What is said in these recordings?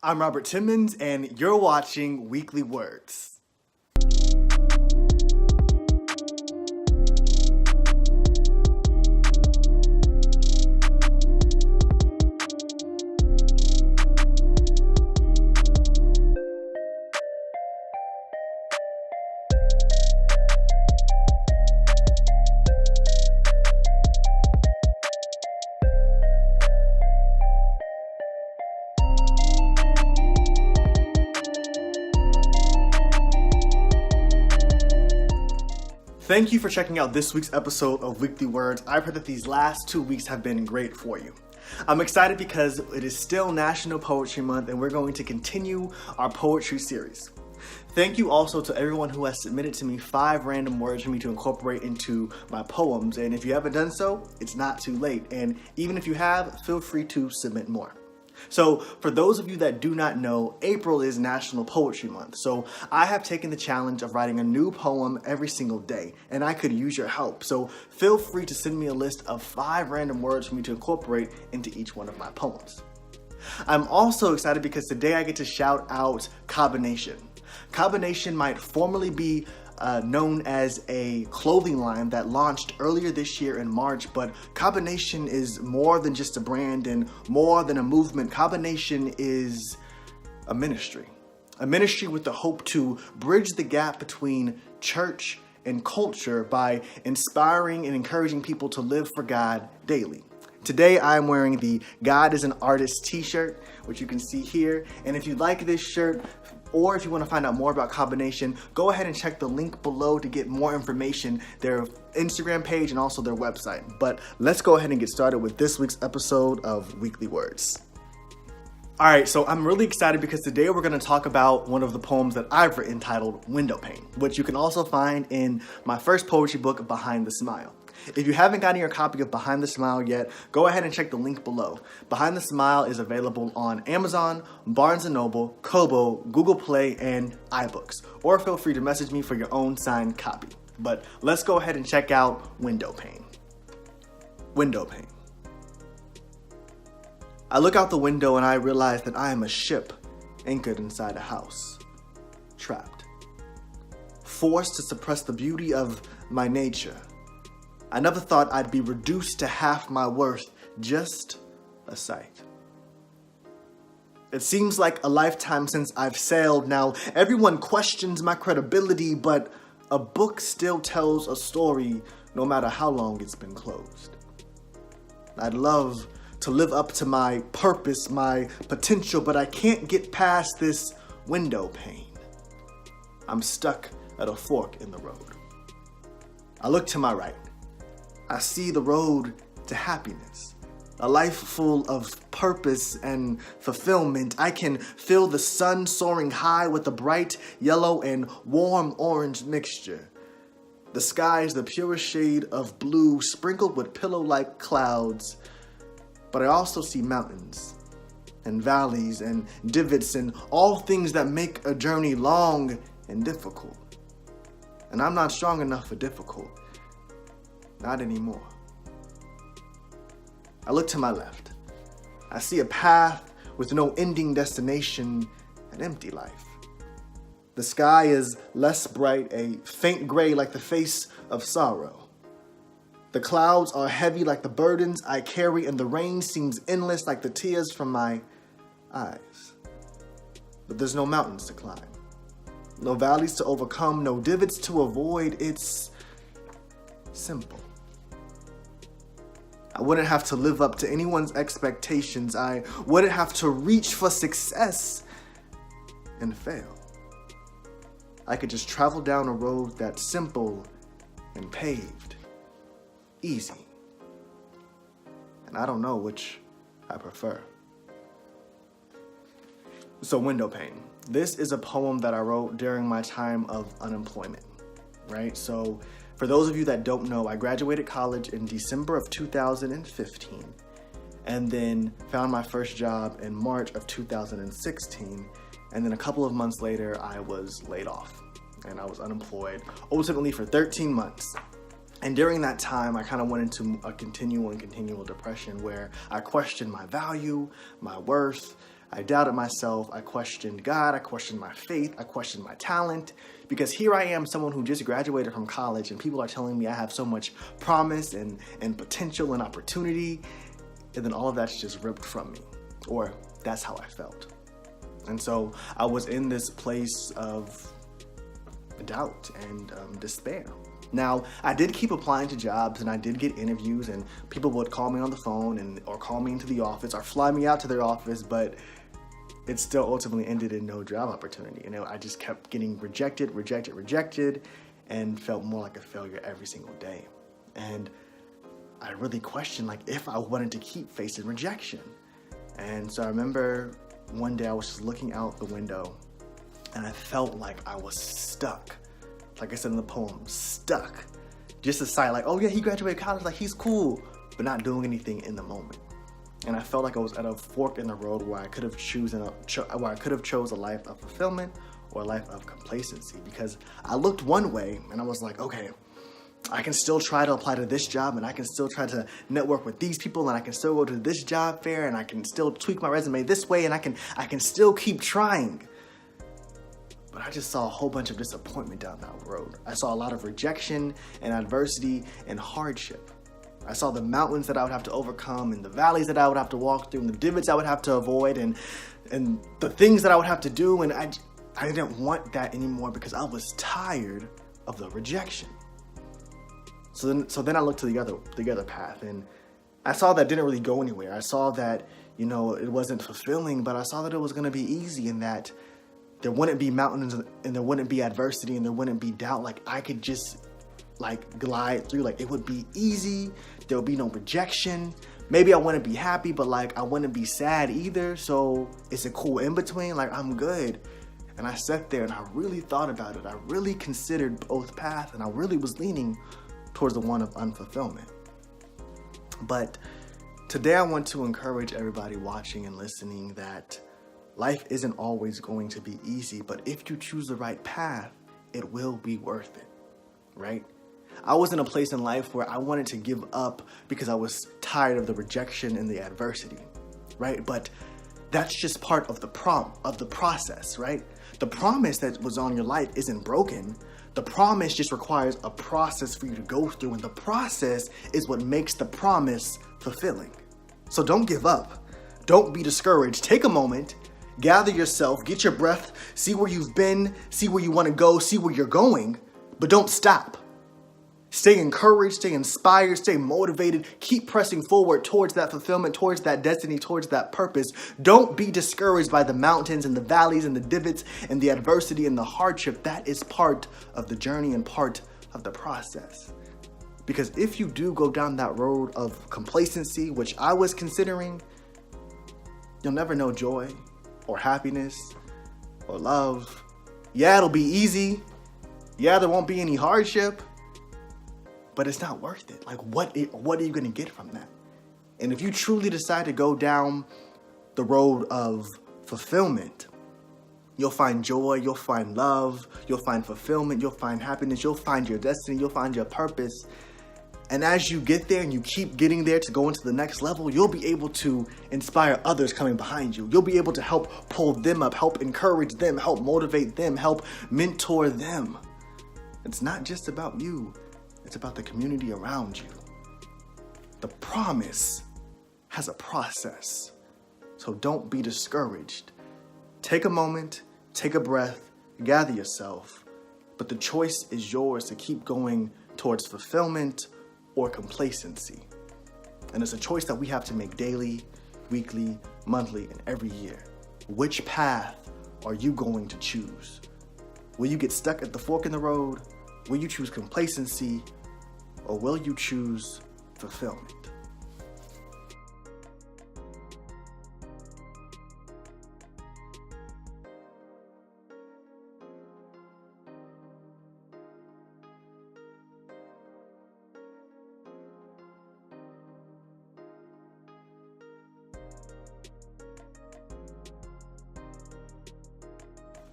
I'm Robert Timmons, and you're watching Weekly Words. Thank you for checking out this week's episode of Weekly Words. I've heard that these last 2 weeks have been great for you. I'm excited because it is still National Poetry Month and we're going to continue our poetry series. Thank you also to everyone who has submitted to me 5 random words for me to incorporate into my poems. And if you haven't done so, it's not too late. And even if you have, feel free to submit more. So for those of you that do not know, April is National Poetry Month. So I have taken the challenge of writing a new poem every single day, and I could use your help. So feel free to send me a list of 5 random words for me to incorporate into each one of my poems. I'm also excited because today I get to shout out Kaba Nation. Kaba Nation might formerly be known as a clothing line that launched earlier this year in March, but Kaba Nation is more than just a brand and more than a movement. Kaba Nation is a ministry with the hope to bridge the gap between church and culture by inspiring and encouraging people to live for God daily. Today I'm wearing the God is an Artist t-shirt, which you can see here. And if you like this shirt, or if you want to find out more about Kaba Nation, go ahead and check the link below to get more information, their Instagram page and also their website. But let's go ahead and get started with this week's episode of Weekly Words. All right, so I'm really excited because today we're going to talk about one of the poems that I've written titled Window Pane, which you can also find in my first poetry book, Behind the Smile. If you haven't gotten your copy of Behind the Smile yet, go ahead and check the link below. Behind the Smile is available on Amazon, Barnes & Noble, Kobo, Google Play, and iBooks. Or feel free to message me for your own signed copy. But let's go ahead and check out Window Pane. Window Pane. I look out the window and I realize that I am a ship anchored inside a house. Trapped. Forced to suppress the beauty of my nature. I never thought I'd be reduced to half my worth, just a sight. It seems like a lifetime since I've sailed now. Everyone questions my credibility, but a book still tells a story no matter how long it's been closed. I'd love to live up to my purpose, my potential, but I can't get past this window pane. I'm stuck at a fork in the road. I look to my right. I see the road to happiness, a life full of purpose and fulfillment. I can feel the sun soaring high with a bright yellow and warm orange mixture. The sky is the purest shade of blue, sprinkled with pillow-like clouds. But I also see mountains and valleys and divots and all things that make a journey long and difficult. And I'm not strong enough for difficult. Not anymore. I look to my left. I see a path with no ending destination, an empty life. The sky is less bright, a faint gray like the face of sorrow. The clouds are heavy like the burdens I carry, and the rain seems endless like the tears from my eyes. But there's no mountains to climb, no valleys to overcome, no divots to avoid. It's simple. I wouldn't have to live up to anyone's expectations. I wouldn't have to reach for success and fail. I could just travel down a road that's simple and paved, easy. And I don't know which I prefer. So Window Pane. This is a poem that I wrote during my time of unemployment, right? So for those of you that don't know, I graduated college in December of 2015 and then found my first job in March of 2016. And then a couple of months later, I was laid off and I was unemployed, ultimately for 13 months. And during that time, I kind of went into a continual depression where I questioned my value, my worth. I doubted myself. I questioned God. I questioned my faith. I questioned my talent. Because here I am, someone who just graduated from college, and people are telling me I have so much promise and potential and opportunity. And then all of that's just ripped from me. Or that's how I felt. And so I was in this place of doubt and despair. Now, I did keep applying to jobs, and I did get interviews, and people would call me on the phone or call me into the office or fly me out to their office, but it still ultimately ended in no job opportunity. I just kept getting rejected, and felt more like a failure every single day. And I really questioned if I wanted to keep facing rejection. And so I remember one day I was just looking out the window, and I felt like I was stuck. Like I said in the poem, stuck. Just a sight, oh yeah, he graduated college, he's cool, but not doing anything in the moment. And I felt like I was at a fork in the road where I could have chose a life of fulfillment or a life of complacency. Because I looked one way and I was like, okay, I can still try to apply to this job, and I can still try to network with these people, and I can still go to this job fair, and I can still tweak my resume this way, and I can still keep trying. But I just saw a whole bunch of disappointment down that road. I saw a lot of rejection and adversity and hardship. I saw the mountains that I would have to overcome, and the valleys that I would have to walk through, and the divots I would have to avoid, and the things that I would have to do. And I didn't want that anymore because I was tired of the rejection. So then I looked to the other path, and I saw that didn't really go anywhere. I saw that, it wasn't fulfilling, but I saw that it was going to be easy, and that there wouldn't be mountains, and there wouldn't be adversity, and there wouldn't be doubt. I could just glide through. It would be easy. There would be no rejection. Maybe I wouldn't be happy, but I wouldn't be sad either. So it's a cool in between. I'm good. And I sat there and I really thought about it. I really considered both paths, and I really was leaning towards the one of unfulfillment. But today I want to encourage everybody watching and listening that life isn't always going to be easy, but if you choose the right path, it will be worth it, right? I was in a place in life where I wanted to give up because I was tired of the rejection and the adversity, right? But that's just part of the process, right? The promise that was on your life isn't broken. The promise just requires a process for you to go through, and the process is what makes the promise fulfilling. So don't give up. Don't be discouraged. Take a moment, gather yourself, get your breath, see where you've been, see where you want to go, see where you're going, but don't stop. Stay encouraged, stay inspired, stay motivated, keep pressing forward towards that fulfillment, towards that destiny, towards that purpose. Don't be discouraged by the mountains and the valleys and the divots and the adversity and the hardship. That is part of the journey and part of the process. Because if you do go down that road of complacency, which I was considering, you'll never know joy or happiness or love. Yeah, it'll be easy. Yeah, there won't be any hardship. But it's not worth it. What are you going to get from that? And if you truly decide to go down the road of fulfillment, you'll find joy, you'll find love, you'll find fulfillment, you'll find happiness, you'll find your destiny, you'll find your purpose. And as you get there and you keep getting there to go into the next level, you'll be able to inspire others coming behind you. You'll be able to help pull them up, help encourage them, help motivate them, help mentor them. It's not just about you. It's about the community around you. The promise has a process. So don't be discouraged. Take a moment, take a breath, gather yourself. But the choice is yours to keep going towards fulfillment or complacency. And it's a choice that we have to make daily, weekly, monthly, and every year. Which path are you going to choose? Will you get stuck at the fork in the road? Will you choose complacency, or will you choose fulfillment?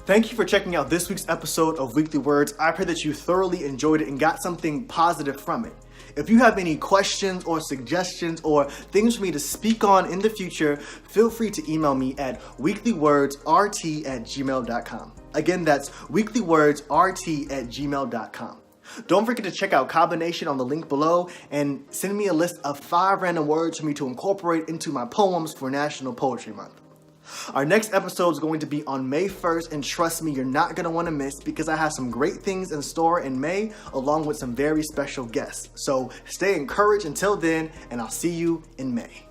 Thank you for checking out this week's episode of Weekly Words. I pray that you thoroughly enjoyed it and got something positive from it. If you have any questions or suggestions or things for me to speak on in the future, feel free to email me at weeklywordsrt@gmail.com. Again, that's weeklywordsrt@gmail.com. Don't forget to check out Kaba Nation on the link below and send me a list of 5 random words for me to incorporate into my poems for National Poetry Month. Our next episode is going to be on May 1st, and trust me, you're not going to want to miss because I have some great things in store in May along with some very special guests. So stay encouraged until then, and I'll see you in May.